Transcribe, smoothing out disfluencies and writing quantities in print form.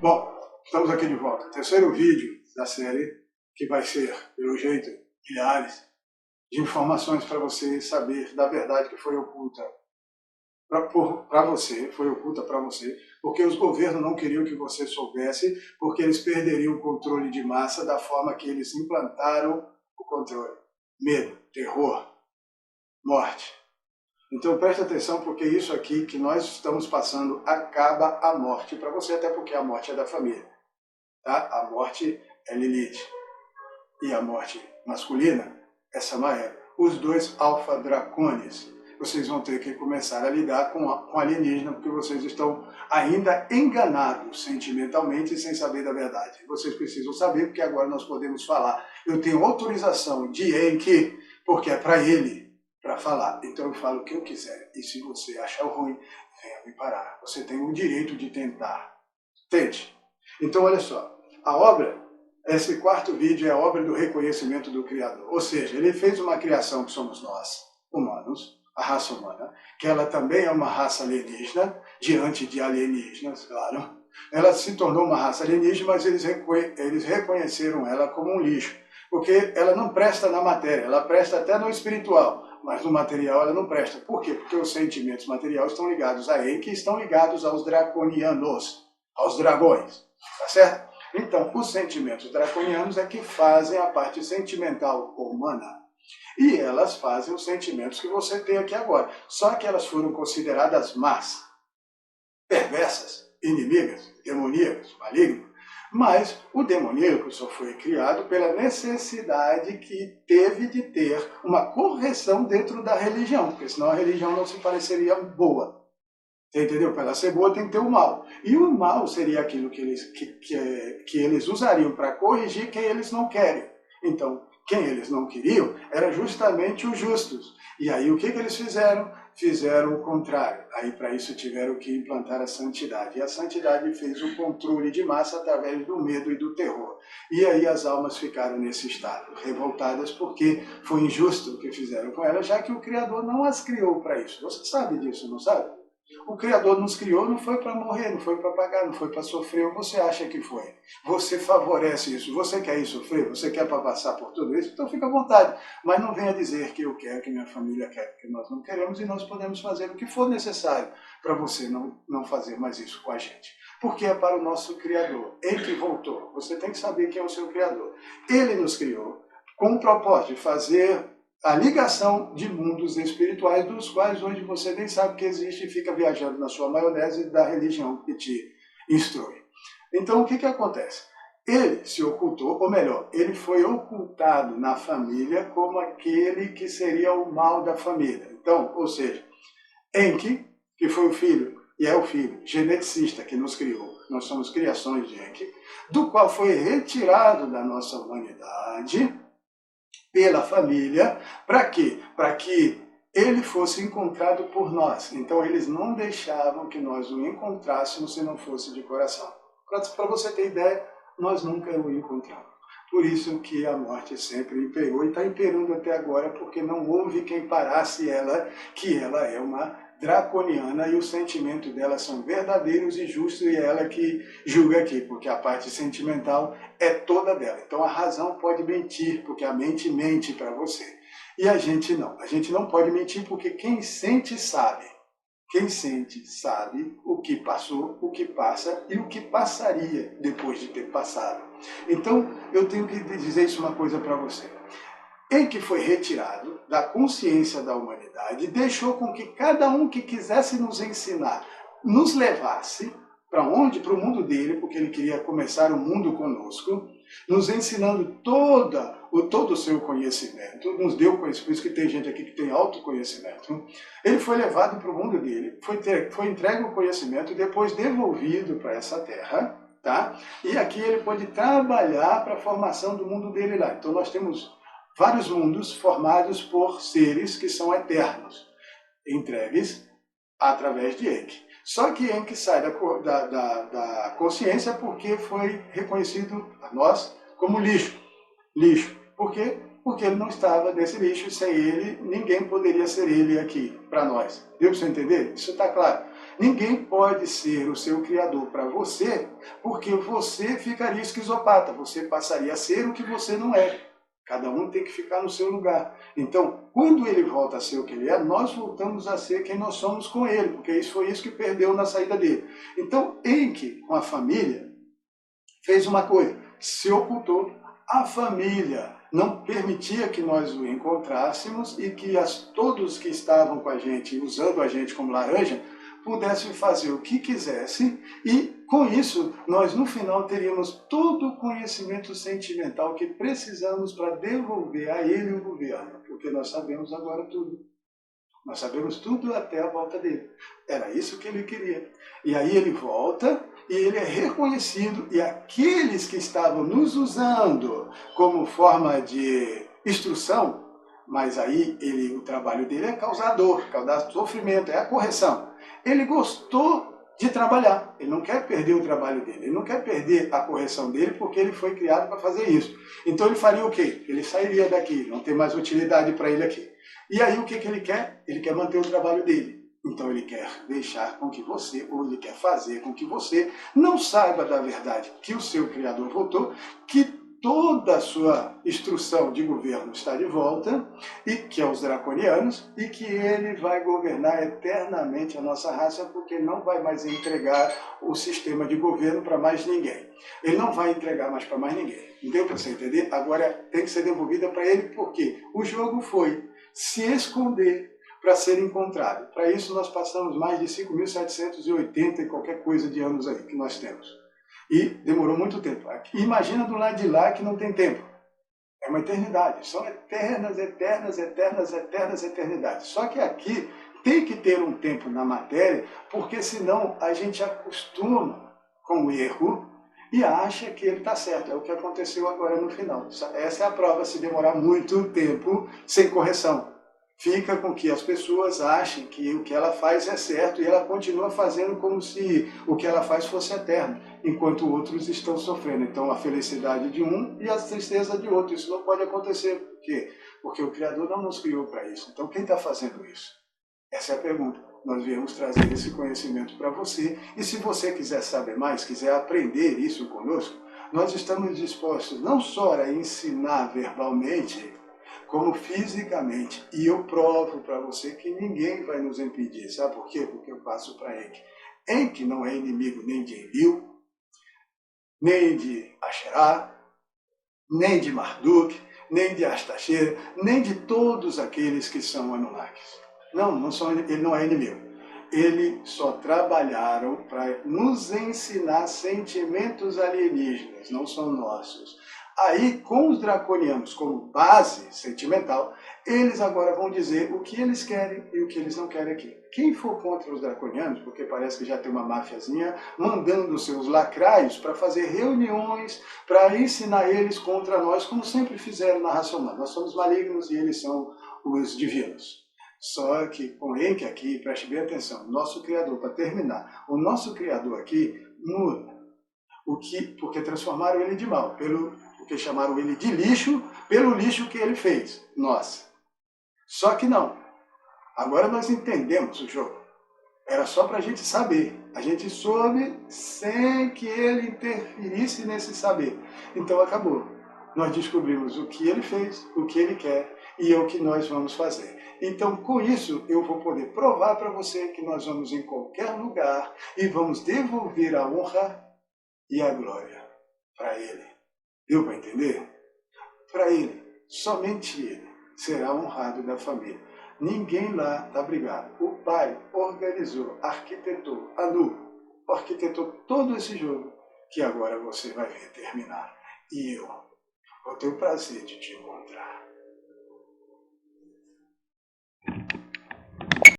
Bom, estamos aqui de volta. Terceiro vídeo da série, que vai ser, pelo jeito, milhares de informações para você saber da verdade que foi oculta para você, porque os governos não queriam que você soubesse, porque eles perderiam o controle de massa da forma que eles implantaram o controle. Medo, terror, morte. Então preste atenção, porque isso aqui que nós estamos passando acaba a morte para você, até porque a morte é da família. Tá? A morte é Lilith. E a morte masculina é Samael. Os dois alfa-dracones. Vocês vão ter que começar a lidar com alienígena, porque vocês estão ainda enganados sentimentalmente sem saber da verdade. Vocês precisam saber, porque agora nós podemos falar. Eu tenho autorização de Enki, porque é para ele, para falar. Então eu falo o que eu quiser. E se você achar ruim, venha me parar. Você tem o direito de tentar. Tente. Então olha só, a obra, esse quarto vídeo é a obra do reconhecimento do Criador. Ou seja, ele fez uma criação que somos nós, humanos, a raça humana, que ela também é uma raça alienígena, diante de alienígenas, claro. Ela se tornou uma raça alienígena, mas eles reconheceram ela como um lixo, porque ela não presta na matéria, ela presta até no espiritual, mas no material ela não presta. Por quê? Porque os sentimentos materiais estão ligados a Enki, estão ligados aos draconianos, aos dragões, tá certo? Então, os sentimentos draconianos é que fazem a parte sentimental humana. E elas fazem os sentimentos que você tem aqui agora. Só que elas foram consideradas más, perversas, inimigas, demoníacas, malignas. Mas o demoníaco só foi criado pela necessidade que teve de ter uma correção dentro da religião, porque senão a religião não se pareceria boa. Você entendeu? Para ela ser boa tem que ter o mal. E o mal seria aquilo que eles usariam para corrigir quem eles não querem. Então, quem eles não queriam era justamente os justos. E aí o que eles fizeram? Fizeram o contrário. Aí para isso tiveram que implantar a santidade. E a santidade fez o controle de massa através do medo e do terror. E aí as almas ficaram nesse estado, revoltadas porque foi injusto o que fizeram com elas, já que o Criador não as criou para isso. Você sabe disso, não sabe? O Criador nos criou não foi para morrer, não foi para pagar, não foi para sofrer. Ou você acha que foi? Você favorece isso. Você quer ir sofrer? Você quer passar por tudo isso? Então fica à vontade. Mas não venha dizer que eu quero, que minha família quer, porque nós não queremos e nós podemos fazer o que for necessário para você não fazer mais isso com a gente. Porque é para o nosso Criador. Ele que voltou. Você tem que saber quem é o seu Criador. Ele nos criou com o propósito de fazer a ligação de mundos espirituais, dos quais hoje você nem sabe que existe e fica viajando na sua maionese da religião que te instrui. Então o que acontece? Ele se ocultou, ou melhor, ele foi ocultado na família como aquele que seria o mal da família. Então, ou seja, Enki, que foi o filho, e é o filho, geneticista que nos criou, nós somos criações de Enki, do qual foi retirado da nossa humanidade pela família, para quê? Para que ele fosse encontrado por nós. Então eles não deixavam que nós o encontrássemos se não fosse de coração. Para você ter ideia, nós nunca o encontramos. Por isso que a morte sempre imperou e está imperando até agora, porque não houve quem parasse ela, que ela é uma draconiana e os sentimentos dela são verdadeiros e justos, e é ela que julga aqui, porque a parte sentimental é toda dela. Então a razão pode mentir, porque a mente mente para você. E a gente não pode mentir, porque quem sente sabe. Quem sente sabe o que passou, o que passa e o que passaria depois de ter passado. Então eu tenho que dizer isso uma coisa para você. Enki foi retirado da consciência da humanidade e deixou com que cada um que quisesse nos ensinar, nos levasse para onde? Para o mundo dele, porque ele queria começar o mundo conosco, nos ensinando todo o seu conhecimento, nos deu conhecimento, por isso que tem gente aqui que tem autoconhecimento. Ele foi levado para o mundo dele, foi entregue o conhecimento e depois devolvido para essa terra, tá? E aqui ele pode trabalhar para a formação do mundo dele lá. Então nós temos vários mundos formados por seres que são eternos, entregues através de Enki. Só que Enki sai da consciência porque foi reconhecido a nós como lixo. Lixo. Por quê? Porque ele não estava nesse lixo, e sem ele, ninguém poderia ser ele aqui, para nós. Deu para você entender? Isso está claro. Ninguém pode ser o seu criador para você, porque você ficaria esquizopata, você passaria a ser o que você não é. Cada um tem que ficar no seu lugar. Então, quando ele volta a ser o que ele é, nós voltamos a ser quem nós somos com ele, porque isso foi isso que perdeu na saída dele. Então, Enki, com a família, fez uma coisa, se ocultou. A família não permitia que nós o encontrássemos e que todos que estavam com a gente, usando a gente como laranja, pudessem fazer o que quisessem e, com isso, nós no final teríamos todo o conhecimento sentimental que precisamos para devolver a ele o governo, porque nós sabemos agora tudo. Nós sabemos tudo até a volta dele. Era isso que ele queria. E aí ele volta e ele é reconhecido, e aqueles que estavam nos usando como forma de instrução, mas aí o trabalho dele é causar dor, causar sofrimento, é a correção. Ele gostou de trabalhar, ele não quer perder o trabalho dele, ele não quer perder a correção dele porque ele foi criado para fazer isso. Então ele faria o quê? Ele sairia daqui, não tem mais utilidade para ele aqui. E aí o que ele quer? Ele quer manter o trabalho dele. Então ele quer deixar com que você, ou ele quer fazer com que você não saiba da verdade que o seu Criador voltou, que toda a sua instrução de governo está de volta, e que é os draconianos, e que ele vai governar eternamente a nossa raça, porque não vai mais entregar o sistema de governo para mais ninguém. Ele não vai entregar mais para mais ninguém. Não deu para você entender? Agora tem que ser devolvida para ele, porque o jogo foi se esconder para ser encontrado. Para isso nós passamos mais de 5.780 e qualquer coisa de anos aí que nós temos. E demorou muito tempo. Imagina do lado de lá que não tem tempo. É uma eternidade. São eternas, eternas, eternas, eternas eternidades. Só que aqui tem que ter um tempo na matéria, porque senão a gente acostuma com o erro e acha que ele está certo. É o que aconteceu agora no final. Essa é a prova, se demorar muito tempo sem correção. Fica com que as pessoas achem que o que ela faz é certo e ela continua fazendo como se o que ela faz fosse eterno, enquanto outros estão sofrendo. Então a felicidade de um e a tristeza de outro. Isso não pode acontecer. Por quê? Porque o Criador não nos criou para isso. Então quem está fazendo isso? Essa é a pergunta. Nós viemos trazer esse conhecimento para você. E se você quiser saber mais, quiser aprender isso conosco, nós estamos dispostos não só a ensinar verbalmente, como fisicamente. E eu provo para você que ninguém vai nos impedir. Sabe por quê? Porque eu passo para Enki. Enki não é inimigo nem de Enlil, nem de Asherah, nem de Marduk, nem de Astaxerxes, nem de todos aqueles que são Anunnakis. Não são, ele não é inimigo. Eles só trabalharam para nos ensinar sentimentos alienígenas, não são nossos. Aí, com os draconianos como base sentimental, eles agora vão dizer o que eles querem e o que eles não querem aqui. Quem for contra os draconianos, porque parece que já tem uma máfiazinha mandando seus lacraios para fazer reuniões, para ensinar eles contra nós, como sempre fizeram na raça humana. Nós somos malignos e eles são os divinos. Só que com Enki aqui, preste bem atenção, nosso Criador, para terminar, o nosso Criador aqui muda. Porque transformaram ele de mal, porque chamaram ele de lixo, pelo lixo que ele fez, nós. Só que não. Agora nós entendemos o jogo. Era só para a gente saber. A gente soube sem que ele interferisse nesse saber. Então acabou. Nós descobrimos o que ele fez, o que ele quer e é o que nós vamos fazer. Então, com isso, eu vou poder provar para você que nós vamos em qualquer lugar e vamos devolver a honra e a glória para ele. Deu para entender? Para ele, somente ele será honrado da família. Ninguém lá está brigado. O pai organizou, arquitetou, arquitetou todo esse jogo que agora você vai ver terminar. E eu vou ter o prazer de te encontrar.